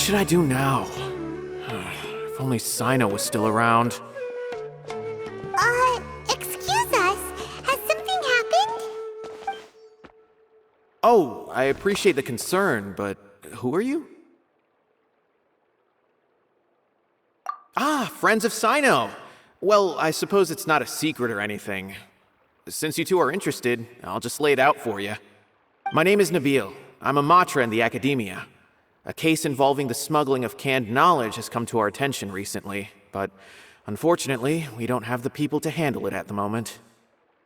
should I do now? If only Cyno was still around. Excuse us. Has something happened? Oh, I appreciate the concern, but who are you? Ah, friends of Cyno! Well, I suppose it's not a secret or anything. Since you two are interested, I'll just lay it out for you. My name is Nabil. I'm a matra in the academia. A case involving the smuggling of canned knowledge has come to our attention recently, but unfortunately, we don't have the people to handle it at the moment.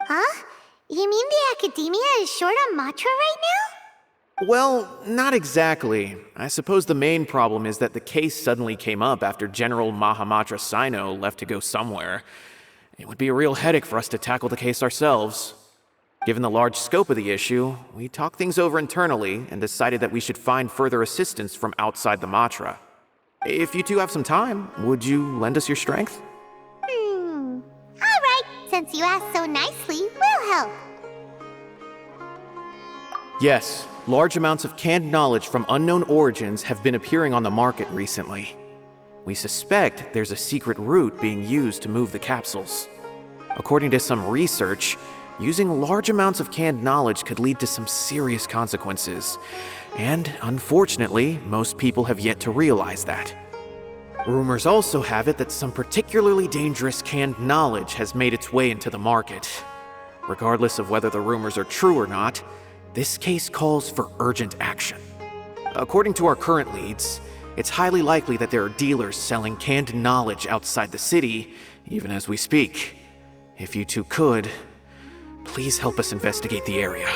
Huh? You mean the academia is short on matra right now? Well, not exactly. I suppose the main problem is that the case suddenly came up after General Mahamatra Cyno left to go somewhere. It would be a real headache for us to tackle the case ourselves. Given the large scope of the issue, we talked things over internally and decided that we should find further assistance from outside the Matra. If you two have some time, would you lend us your strength? Alright, since you asked so nicely, we'll help. Yes, large amounts of canned knowledge from unknown origins have been appearing on the market recently. We suspect there's a secret route being used to move the capsules. According to some research, using large amounts of canned knowledge could lead to some serious consequences, and unfortunately, most people have yet to realize that. Rumors also have it that some particularly dangerous canned knowledge has made its way into the market. Regardless of whether the rumors are true or not, this case calls for urgent action. According to our current leads, it's highly likely that there are dealers selling canned knowledge outside the city, even as we speak. If you two could, please help us investigate the area.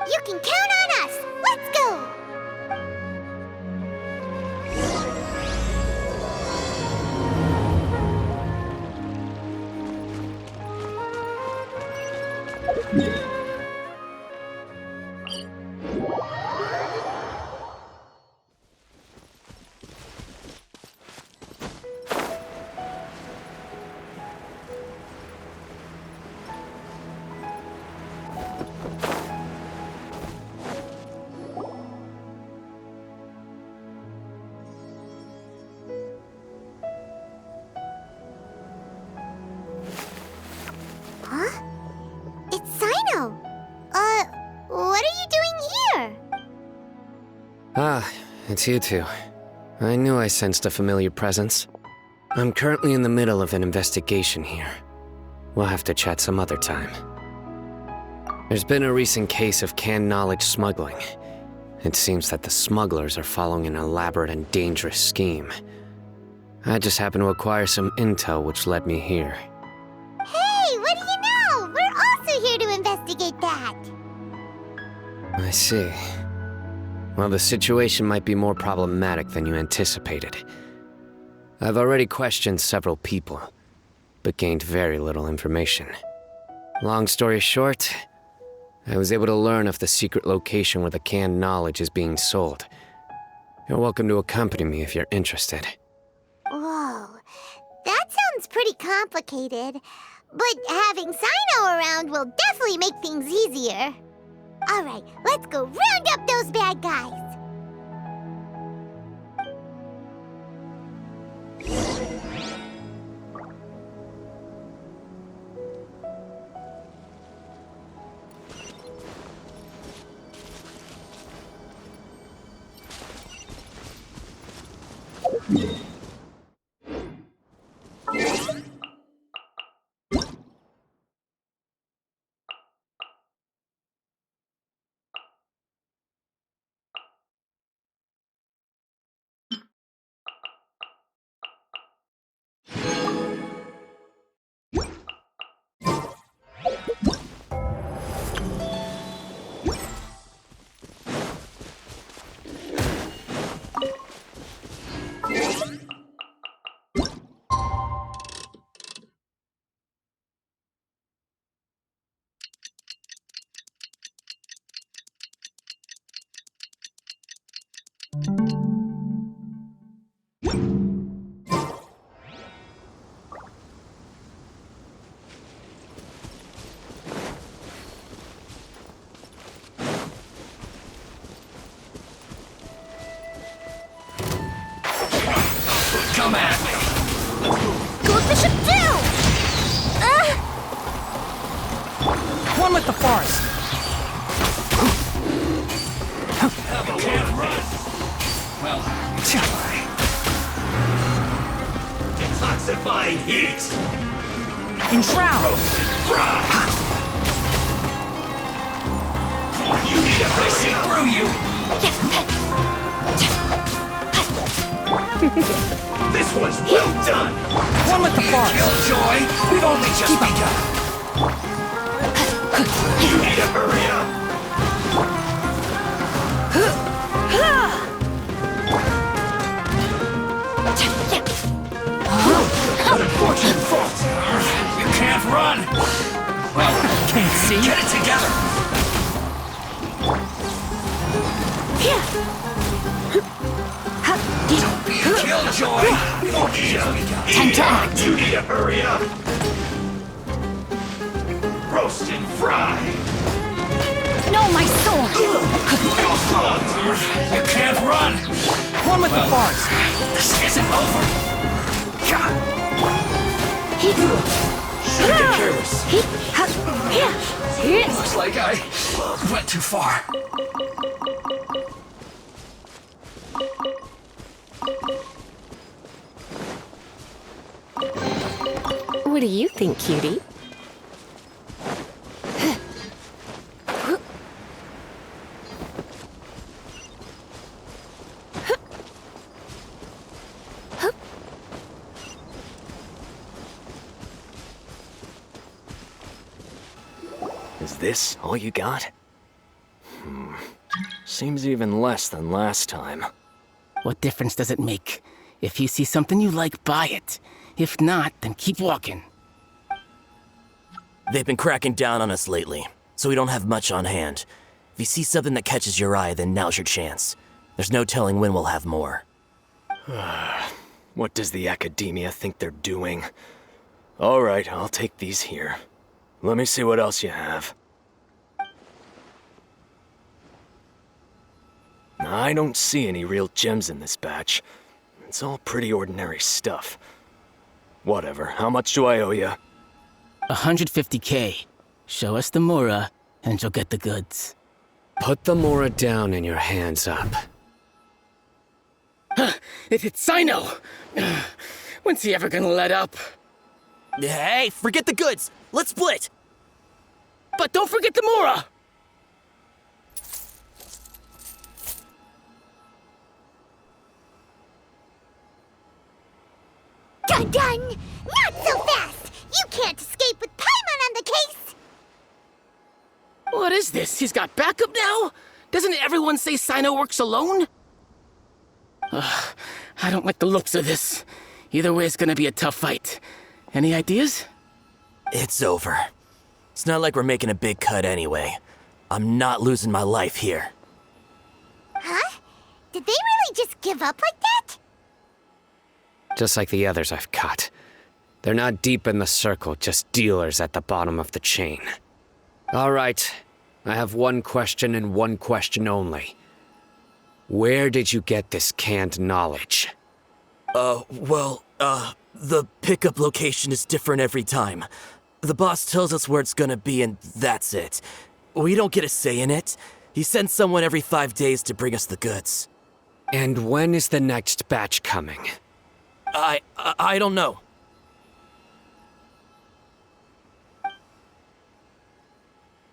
You can count on us! Let's go! Huh? It's Cyno! What are you doing here? Ah, it's you two. I knew I sensed a familiar presence. I'm currently in the middle of an investigation here. We'll have to chat some other time. There's been a recent case of canned knowledge smuggling. It seems that the smugglers are following an elaborate and dangerous scheme. I just happened to acquire some intel which led me here. Hey, what do you know? We're also here to investigate that. I see. Well, the situation might be more problematic than you anticipated. I've already questioned several people, but gained very little information. Long story short, I was able to learn of the secret location where the canned knowledge is being sold. You're welcome to accompany me if you're interested. Whoa, that sounds pretty complicated. But having Cyno around will definitely make things easier. Alright, let's go round up those bad guys. the forest. Can't run. Well, detoxifying heat. Enshroud. You need a pushing through you. This one's well done. One with the forest. Killjoy, we've only just begun. You need to hurry up. Unfortunate fault. You can't run. Well, Can't see. get it together. Don't be a killjoy. We've only just begun. Time to act. You need to hurry up. Roast and fry. No, my sword! You can't run. One with the forest. This isn't over. Should've been careless. Looks like I went too far. What do you think, cutie? Is this all you got? Seems even less than last time. What difference does it make? If you see something you like, buy it. If not, then keep walking. They've been cracking down on us lately, so we don't have much on hand. If you see something that catches your eye, then now's your chance. There's no telling when we'll have more. What does the academia think they're doing? All right, I'll take these here. Let me see what else you have. I don't see any real gems in this batch. It's all pretty ordinary stuff. Whatever, how much do I owe you? 150K. Show us the Mura, and you'll get the goods. Put the Mora down and your hands up. It's Cyno! When's he ever gonna let up? Hey, forget the goods! Let's split! But don't forget the Mura! Dun! Not so fast! You can't escape with Paimon on the case! What is this? He's got backup now? Doesn't everyone say Cyno works alone? I don't like the looks of this. Either way, it's gonna be a tough fight. Any ideas? It's over. It's not like we're making a big cut anyway. I'm not losing my life here. Huh? Did they really just give up like that? Just like the others I've caught. They're not deep in the circle, just dealers at the bottom of the chain. All right, I have one question and one question only. Where did you get this canned knowledge? The pickup location is different every time. The boss tells us where it's gonna be and that's it. We don't get a say in it. He sends someone every 5 days to bring us the goods. And when is the next batch coming? I don't know.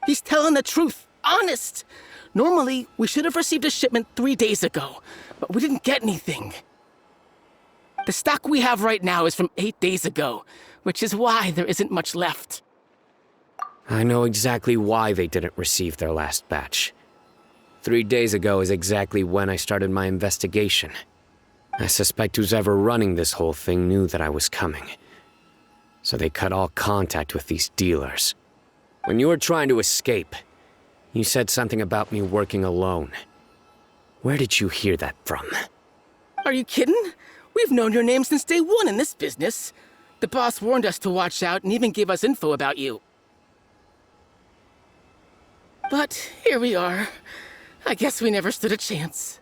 He's telling the truth. Honest. Normally, we should have received a shipment 3 days ago, but we didn't get anything. The stock we have right now is from 8 days ago, which is why there isn't much left. I know exactly why they didn't receive their last batch. 3 days ago is exactly when I started my investigation. I suspect who's ever running this whole thing knew that I was coming. So they cut all contact with these dealers. When you were trying to escape, you said something about me working alone. Where did you hear that from? Are you kidding? We've known your name since day one in this business. The boss warned us to watch out and even gave us info about you. But here we are. I guess we never stood a chance.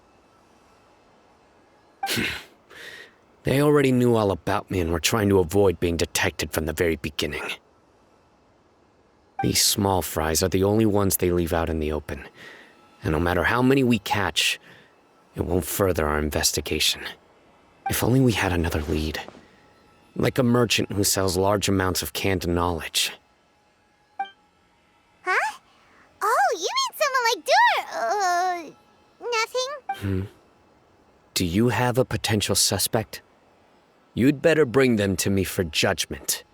They already knew all about me and were trying to avoid being detected from the very beginning. These small fries are the only ones they leave out in the open. And no matter how many we catch, it won't further our investigation. If only we had another lead. Like a merchant who sells large amounts of canned knowledge. Huh? Oh, you mean someone like nothing? Do you have a potential suspect? You'd better bring them to me for judgment.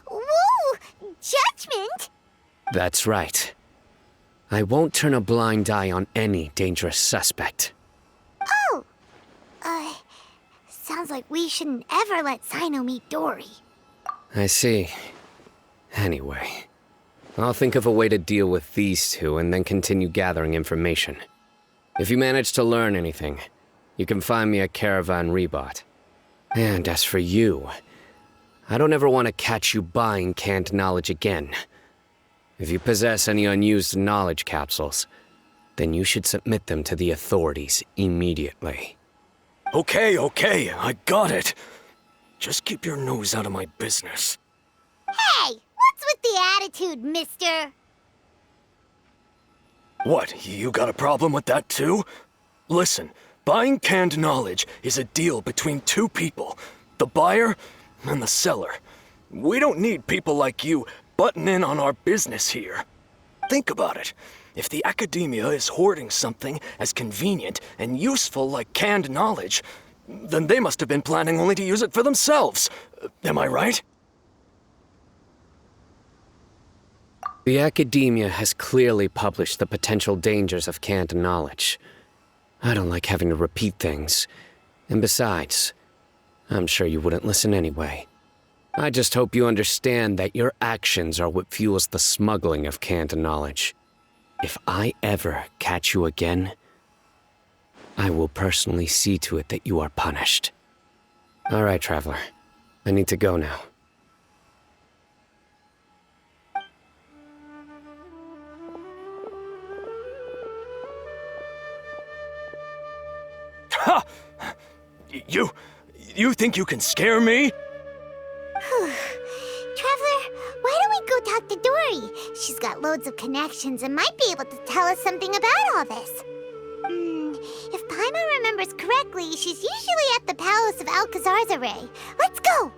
Whoa! Judgment? That's right. I won't turn a blind eye on any dangerous suspect. Oh! Sounds like we shouldn't ever let Cyno meet Dory. I see. Anyway, I'll think of a way to deal with these two and then continue gathering information. If you manage to learn anything, you can find me at Caravan Rebot. And as for you, I don't ever want to catch you buying canned knowledge again. If you possess any unused knowledge capsules, then you should submit them to the authorities immediately. Okay, I got it. Just keep your nose out of my business. Hey! What's with the attitude, mister? What, you got a problem with that too? Listen, buying canned knowledge is a deal between two people, the buyer and the seller. We don't need people like you butting in on our business here. Think about it. If the academia is hoarding something as convenient and useful like canned knowledge, then they must have been planning only to use it for themselves. Am I right? The academia has clearly published the potential dangers of canned knowledge. I don't like having to repeat things. And besides, I'm sure you wouldn't listen anyway. I just hope you understand that your actions are what fuels the smuggling of canned knowledge. If I ever catch you again, I will personally see to it that you are punished. All right, Traveler. I need to go now. Ha! You think you can scare me? Traveler, why don't we go talk to Dory? She's got loads of connections and might be able to tell us something about all this. If Paimon remembers correctly, she's usually at the Palace of Alcazar's Array. Let's go!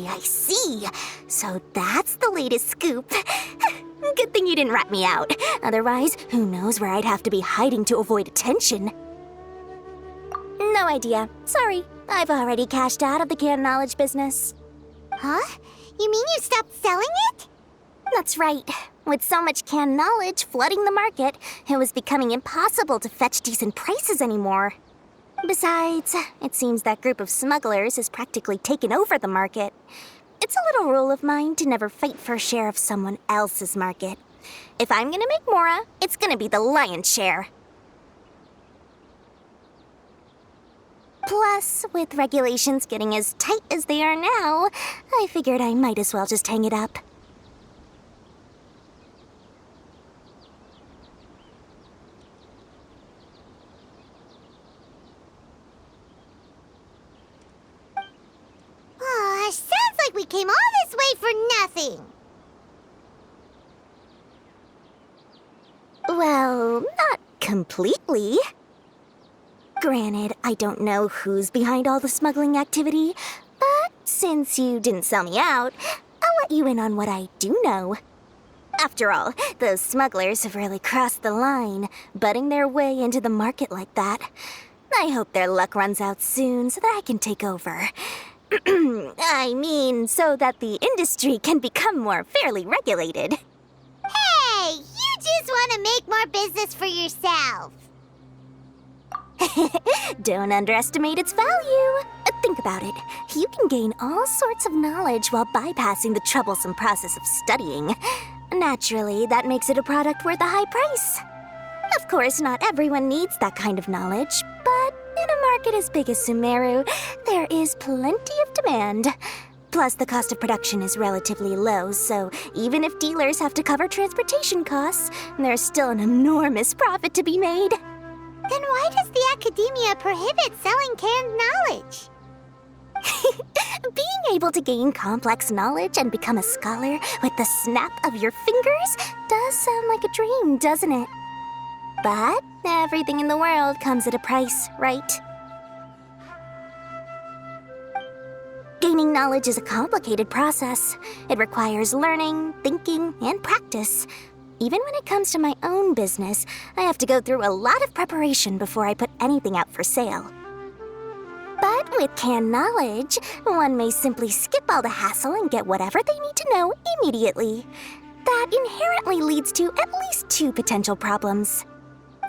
I see. So that's the latest scoop. Good thing you didn't rat me out. Otherwise, who knows where I'd have to be hiding to avoid attention. No idea. Sorry. I've already cashed out of the canned knowledge business. Huh? You mean you stopped selling it? That's right. With so much canned knowledge flooding the market, it was becoming impossible to fetch decent prices anymore. Besides, it seems that group of smugglers has practically taken over the market. It's a little rule of mine to never fight for a share of someone else's market. If I'm gonna make Mora, it's gonna be the lion's share. Plus, with regulations getting as tight as they are now, I figured I might as well just hang it up. came all this way for nothing. Well, not completely. Granted, I don't know who's behind all the smuggling activity, but since you didn't sell me out, I'll let you in on what I do know. After all, those smugglers have really crossed the line, butting their way into the market like that. I hope their luck runs out soon so that I can take over. I mean, so that the industry can become more fairly regulated. Hey, you just want to make more business for yourself. Don't underestimate its value. Think about it. You can gain all sorts of knowledge while bypassing the troublesome process of studying. Naturally, that makes it a product worth a high price. Of course, not everyone needs that kind of knowledge, but in a market as big as Sumeru, there is plenty of demand. Plus, the cost of production is relatively low, so even if dealers have to cover transportation costs, there's still an enormous profit to be made. Then why does the academia prohibit selling canned knowledge? Being able to gain complex knowledge and become a scholar with the snap of your fingers does sound like a dream, doesn't it? But everything in the world comes at a price, right? Gaining knowledge is a complicated process. It requires learning, thinking, and practice. Even when it comes to my own business, I have to go through a lot of preparation before I put anything out for sale. But with canned knowledge, one may simply skip all the hassle and get whatever they need to know immediately. That inherently leads to at least two potential problems.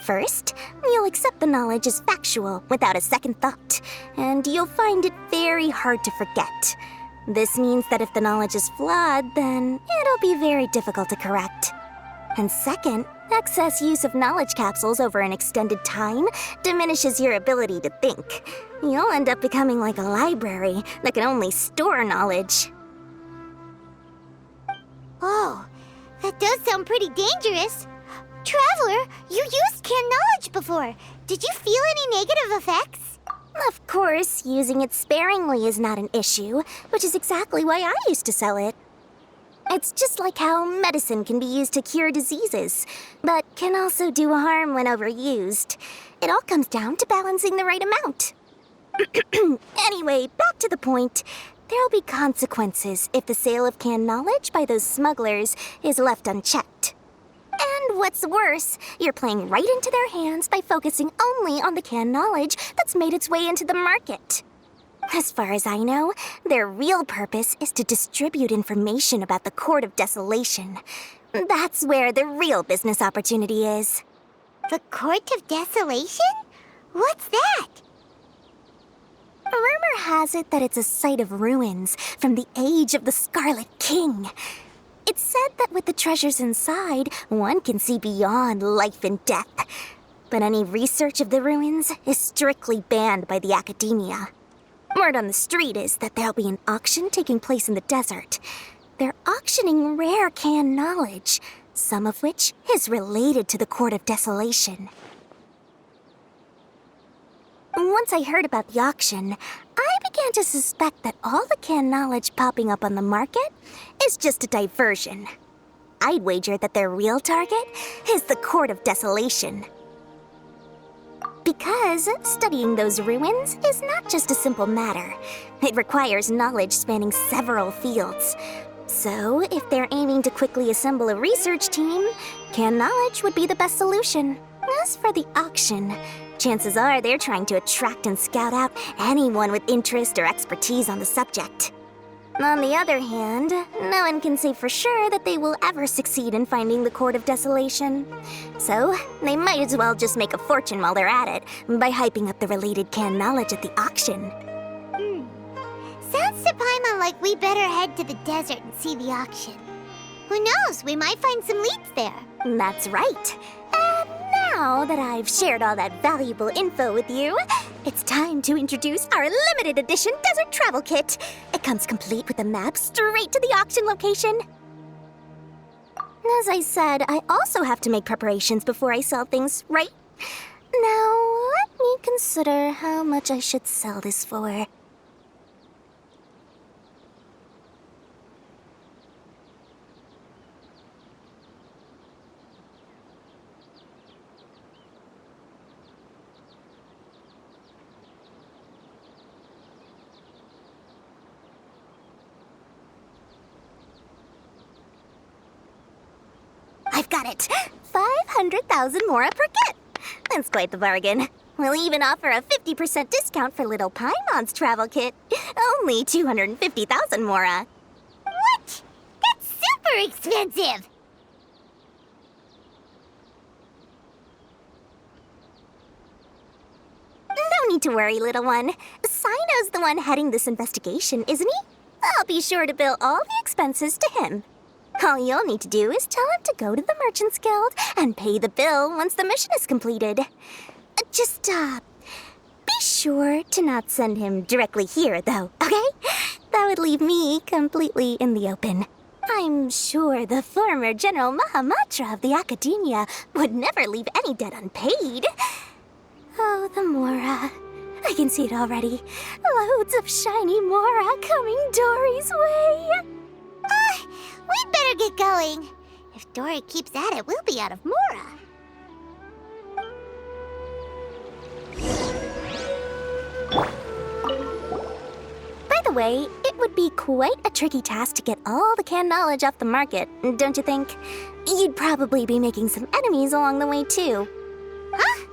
First, you'll accept the knowledge as factual without a second thought, and you'll find it very hard to forget. This means that if the knowledge is flawed, then it'll be very difficult to correct. And second, excess use of knowledge capsules over an extended time diminishes your ability to think. You'll end up becoming like a library that can only store knowledge. Oh, that does sound pretty dangerous. Traveler, you used canned knowledge before. Did you feel any negative effects? Of course, using it sparingly is not an issue, which is exactly why I used to sell it. It's just like how medicine can be used to cure diseases, but can also do harm when overused. It all comes down to balancing the right amount. Anyway, back to the point. There'll be consequences if the sale of canned knowledge by those smugglers is left unchecked. And what's worse, you're playing right into their hands by focusing only on the canned knowledge that's made its way into the market. As far as I know, their real purpose is to distribute information about the Court of Desolation. That's where the real business opportunity is. The Court of Desolation? What's that? Rumor has it that it's a site of ruins from the age of the Scarlet King. It's said that with the treasures inside, one can see beyond life and death. But any research of the ruins is strictly banned by the academia. Word on the street is that there'll be an auction taking place in the desert. They're auctioning rare canned knowledge, some of which is related to the Court of Desolation. Once I heard about the auction, I began to suspect that all the canned knowledge popping up on the market is just a diversion. I'd wager that their real target is the Court of Desolation. Because studying those ruins is not just a simple matter. It requires knowledge spanning several fields. So, if they're aiming to quickly assemble a research team, canned knowledge would be the best solution. As for the auction, chances are they're trying to attract and scout out anyone with interest or expertise on the subject. On the other hand, no one can say for sure that they will ever succeed in finding the Court of Desolation. So, they might as well just make a fortune while they're at it by hyping up the related canned knowledge at the auction. Sounds to Paimon like we better head to the desert and see the auction. Who knows, we might find some leads there. That's right. And now that I've shared all that valuable info with you, it's time to introduce our limited edition desert travel kit. It comes complete with a map straight to the auction location. As I said, I also have to make preparations before I sell things, right? Now, let me consider how much I should sell this for. I've got it. 500,000 mora per kit. That's quite the bargain. We'll even offer a 50% discount for little Paimon's travel kit. Only 250,000 mora. What? That's super expensive! No need to worry, little one. Cyno's the one heading this investigation, isn't he? I'll be sure to bill all the expenses to him. All you'll need to do is tell him to go to the Merchants Guild and pay the bill once the mission is completed. Just, be sure to not send him directly here, though, okay? That would leave me completely in the open. I'm sure the former General Mahamatra of the Academia would never leave any debt unpaid. Oh, the Mora. I can see it already. Loads of shiny Mora coming Dory's way. We'd better get going. If Dory keeps at it, we'll be out of Mora. By the way, it would be quite a tricky task to get all the canned knowledge off the market, don't you think? You'd probably be making some enemies along the way, too. Huh?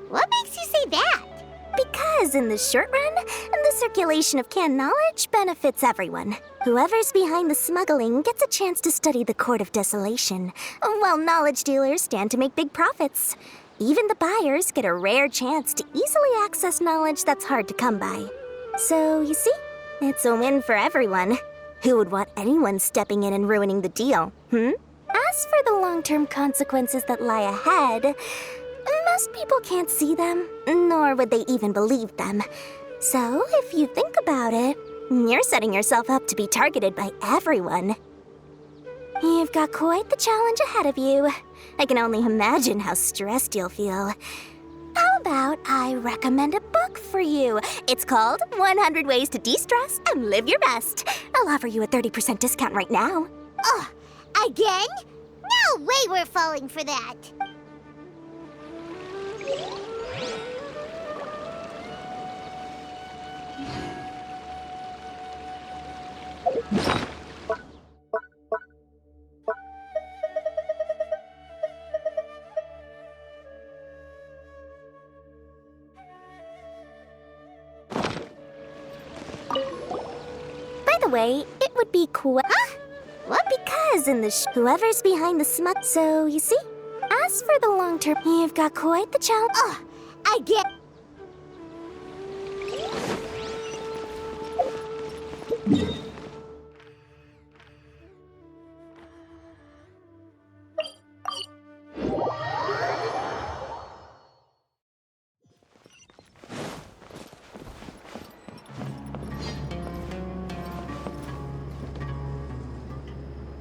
What makes you say that? Because in the short run, the circulation of canned knowledge benefits everyone. Whoever's behind the smuggling gets a chance to study the Court of Desolation, while knowledge dealers stand to make big profits. Even the buyers get a rare chance to easily access knowledge that's hard to come by. So, you see, it's a win for everyone. Who would want anyone stepping in and ruining the deal, As for the long-term consequences that lie ahead, most people can't see them, nor would they even believe them. So, if you think about it, you're setting yourself up to be targeted by everyone. You've got quite the challenge ahead of you. I can only imagine how stressed you'll feel. How about I recommend a book for you? It's called 100 Ways to De-Stress and Live Your Best. I'll offer you a 30% discount right now. Oh, again? No way we're falling for that. By the way, it would be cool. Huh? What? Because in the whoever's behind the smug. So, you see, as for the long term, you've got quite the challenge. Oh, again?